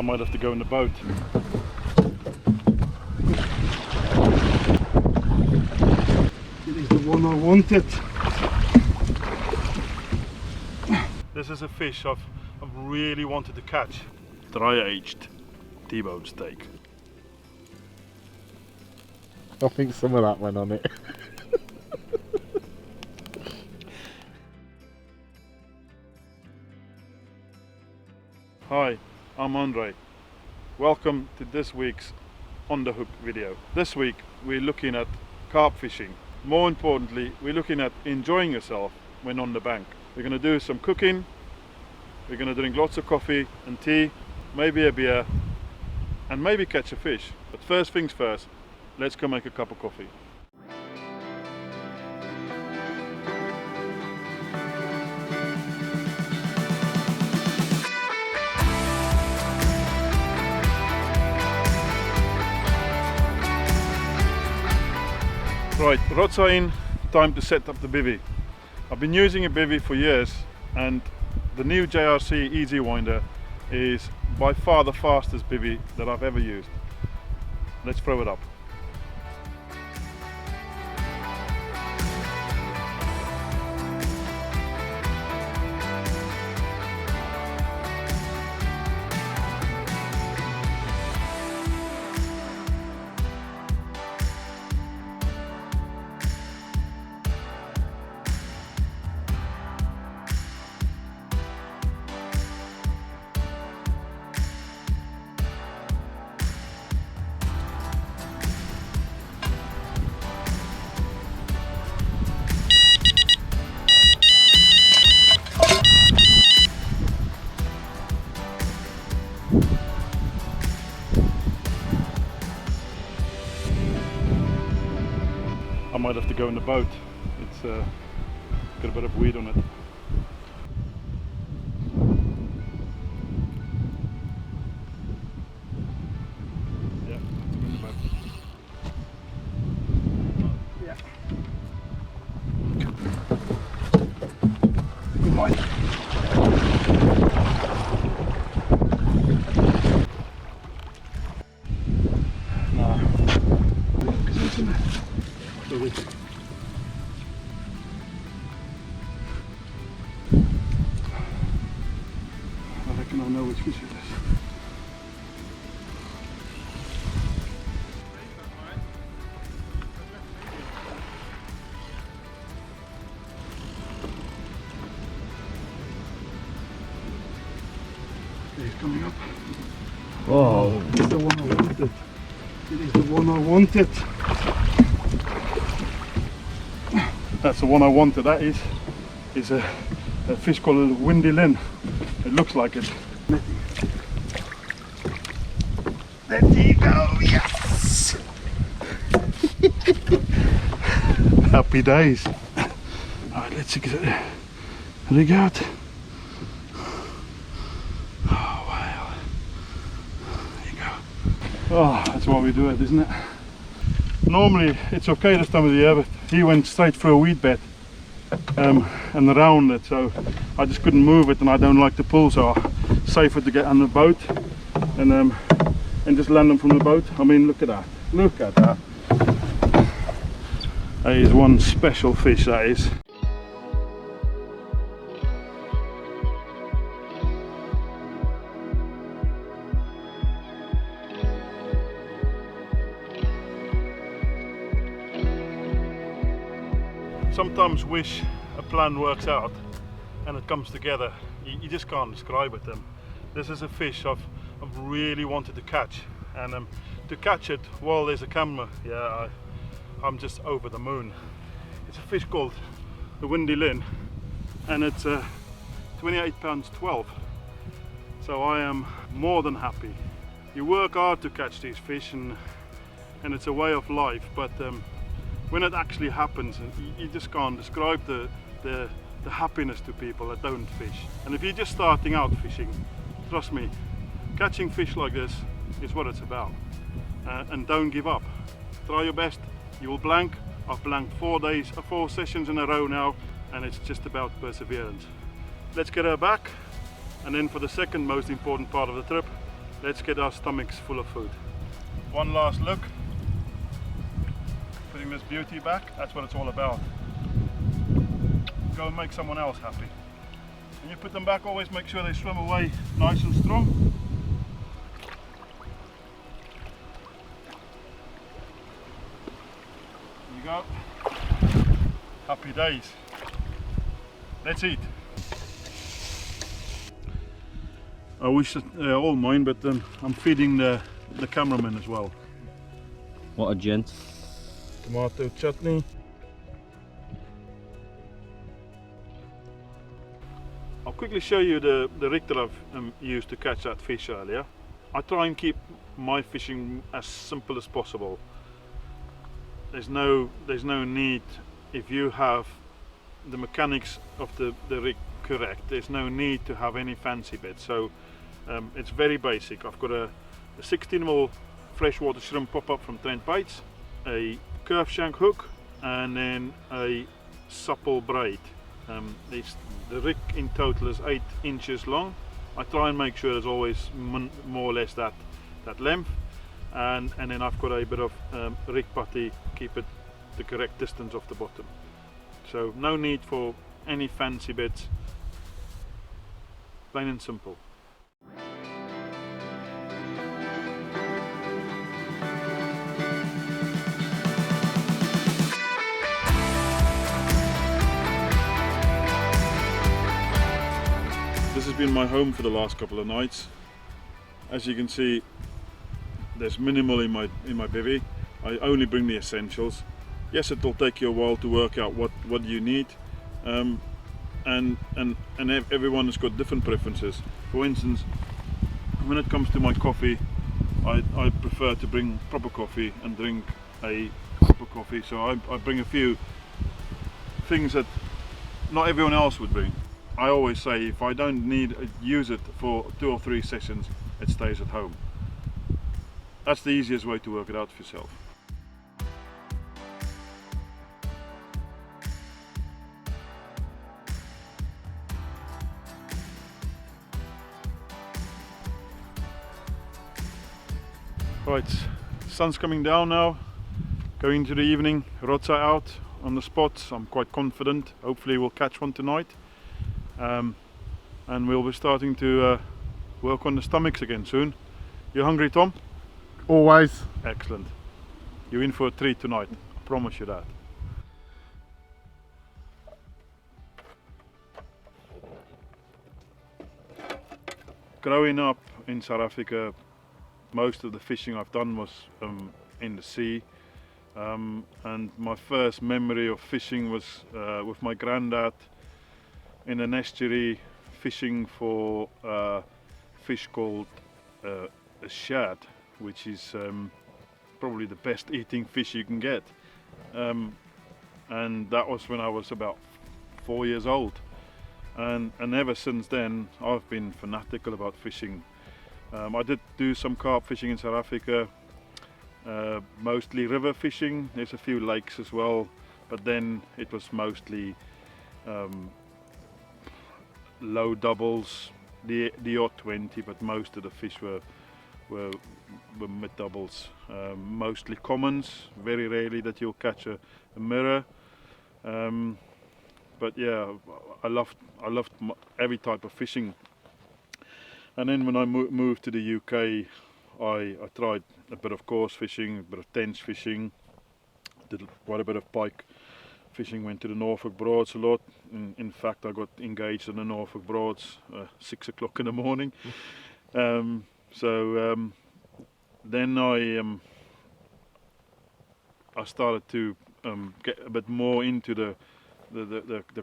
I might have to go in the boat. It is the one I wanted. This is a fish I've really wanted to catch. Dry aged T-bone steak. I think some of that went on it. Hi, I'm Andre. Welcome to this week's On the Hook video. This week we're looking at carp fishing. More importantly, we're looking at enjoying yourself when on the bank. We're going to do some cooking, we're going to drink lots of coffee and tea, maybe a beer, and maybe catch a fish. But first things first, let's go make a cup of coffee. Right, rods are in, time to set up the bivvy. I've been using a bivvy for years, and the new JRC Easy Winder is by far the fastest bivvy that I've ever used. Let's throw it up. I might have to go in the boat. It's got a bit of weed on it. Yeah, let's go in the boat. Yeah. Good boy. I reckon I know which fish it is. He's coming up. Oh, It's the one I wanted. It is the one I wanted. That's the one I wanted. That is a fish called a windy lin. It looks like it. There you go, yes! Happy days. Alright, let's get it. Rig out. Oh wow. There you go. Oh, that's why we do it, isn't it? Normally it's okay this time of the year, but he went straight through a weed bed and around it, so I just couldn't move it, and I don't like to pull, so safer to get on the boat and just land them from the boat. I mean, look at that, look at that. That is one special fish, that is. Sometimes wish a plan works out and it comes together. You just can't describe it. This is a fish I've really wanted to catch, and to catch it while there's a camera, yeah, I'm just over the moon. It's a fish called the windy lin, and it's 28 pounds 12. So I am more than happy. You work hard to catch these fish, and it's a way of life, but when it actually happens, you just can't describe the happiness to people that don't fish. And if you're just starting out fishing, trust me, catching fish like this is what it's about. And don't give up. Try your best. You will blank. I've blanked 4 sessions in a row now, and it's just about perseverance. Let's get her back, and then for the second most important part of the trip, let's get our stomachs full of food. One last look, putting this beauty back, that's what it's all about. Go and make someone else happy. When you put them back, always make sure they swim away nice and strong. There you go. Happy days. Let's eat. I wish they're all mine, but I'm feeding the cameraman as well. What a gent. Tomato chutney. I'll quickly show you the rig that I've used to catch that fish earlier. I try and keep my fishing as simple as possible. There's no need, if you have the mechanics of the rig correct, there's no need to have any fancy bits. So it's very basic. I've got a 16mm freshwater shrimp pop-up from Trent Baits, a curve shank hook, and then a supple braid. The rig in total is 8 inches long. I try and make sure there's always more or less that length, and then I've got a bit of rig putty, keep it the correct distance off the bottom. So no need for any fancy bits, plain and simple. This has been my home for the last couple of nights. As you can see, there's minimal in my bivvy. I only bring the essentials. Yes, it'll take you a while to work out what you need, and everyone has got different preferences. For instance, when it comes to my coffee, I prefer to bring proper coffee and drink a proper coffee. So I bring a few things that not everyone else would bring. I always say if I don't use it for 2 or 3 sessions, it stays at home. That's the easiest way to work it out for yourself. Right, sun's coming down now, going into the evening, rods are out on the spots. I'm quite confident, hopefully we'll catch one tonight. And we'll be starting to work on the stomachs again soon. You hungry, Tom? Always. Excellent. You're in for a treat tonight, I promise you that. Growing up in South Africa, most of the fishing I've done was in the sea. And my first memory of fishing was with my granddad in an estuary, fishing for fish called a shad, which is probably the best eating fish you can get. And that was when I was about 4 years old. And ever since then, I've been fanatical about fishing. I did do some carp fishing in South Africa, mostly river fishing. There's a few lakes as well, but then it was mostly low doubles, the odd 20, but most of the fish were mid doubles. Mostly commons, very rarely that you'll catch a mirror. But yeah, I loved every type of fishing. And then when I moved to the UK, I tried a bit of coarse fishing, a bit of tench fishing, did quite a bit of pike fishing, went to the Norfolk Broads a lot. In fact, I got engaged in the Norfolk Broads 6 o'clock in the morning. Then I started to get a bit more into the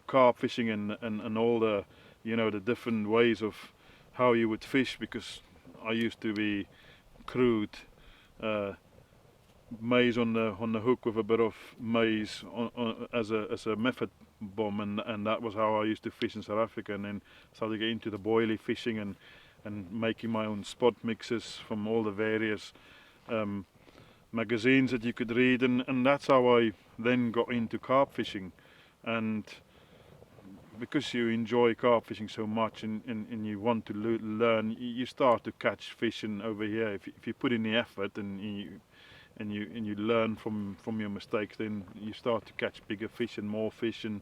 carp fishing and all the, you know, the different ways of how you would fish, because I used to be crude maize on the hook with a bit of maize as a method bomb, and that was how I used to fish in South Africa. And then started to get into the boilie fishing and making my own spot mixes from all the various magazines that you could read, and that's how I then got into carp fishing. And because you enjoy carp fishing so much and you want to learn, you start to catch fish over here. If you put in the effort and you learn from your mistakes, then you start to catch bigger fish and more fish. And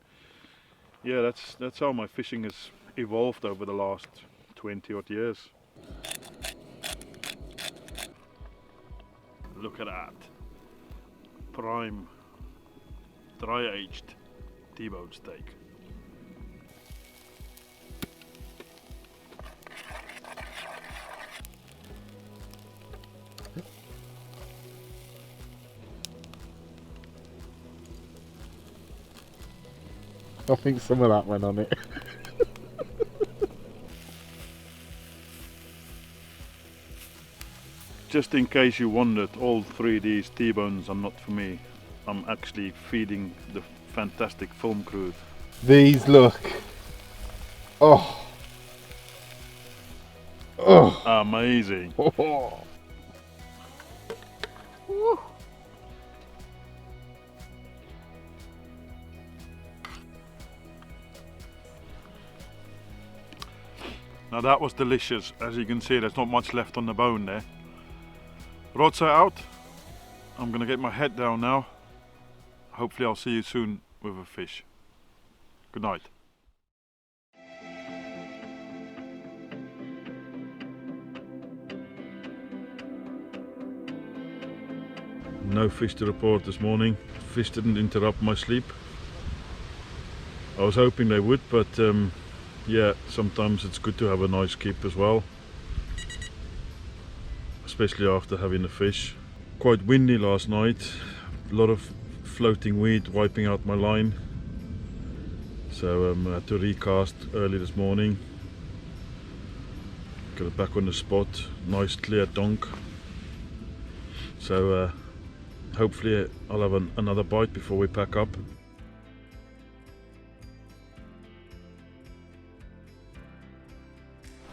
yeah, that's how my fishing has evolved over the last 20 odd years. Look at that. Prime, dry aged T-bone steak. I think some of that went on it. Just in case you wondered, all three of these T-bones are not for me. I'm actually feeding the fantastic film crew. These look. Oh. Oh. Amazing. Oh. Now that was delicious. As you can see, there's not much left on the bone there. Rods are out. I'm gonna get my head down now. Hopefully I'll see you soon with a fish. Good night. No fish to report this morning. Fish didn't interrupt my sleep. I was hoping they would, but yeah, sometimes it's good to have a nice keep as well, especially after having the fish. Quite windy last night, a lot of floating weed wiping out my line, so I had to recast early this morning. Got it back on the spot, nice clear donk, so hopefully I'll have another bite before we pack up.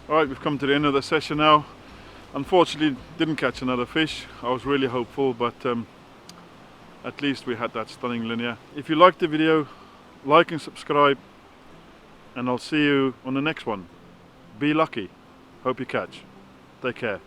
Alright, we've come to the end of the session now. Unfortunately didn't catch another fish. I was really hopeful, but at least we had that stunning linear. If you liked the video, like and subscribe, and I'll see you on the next one. Be lucky. Hope you catch. Take care.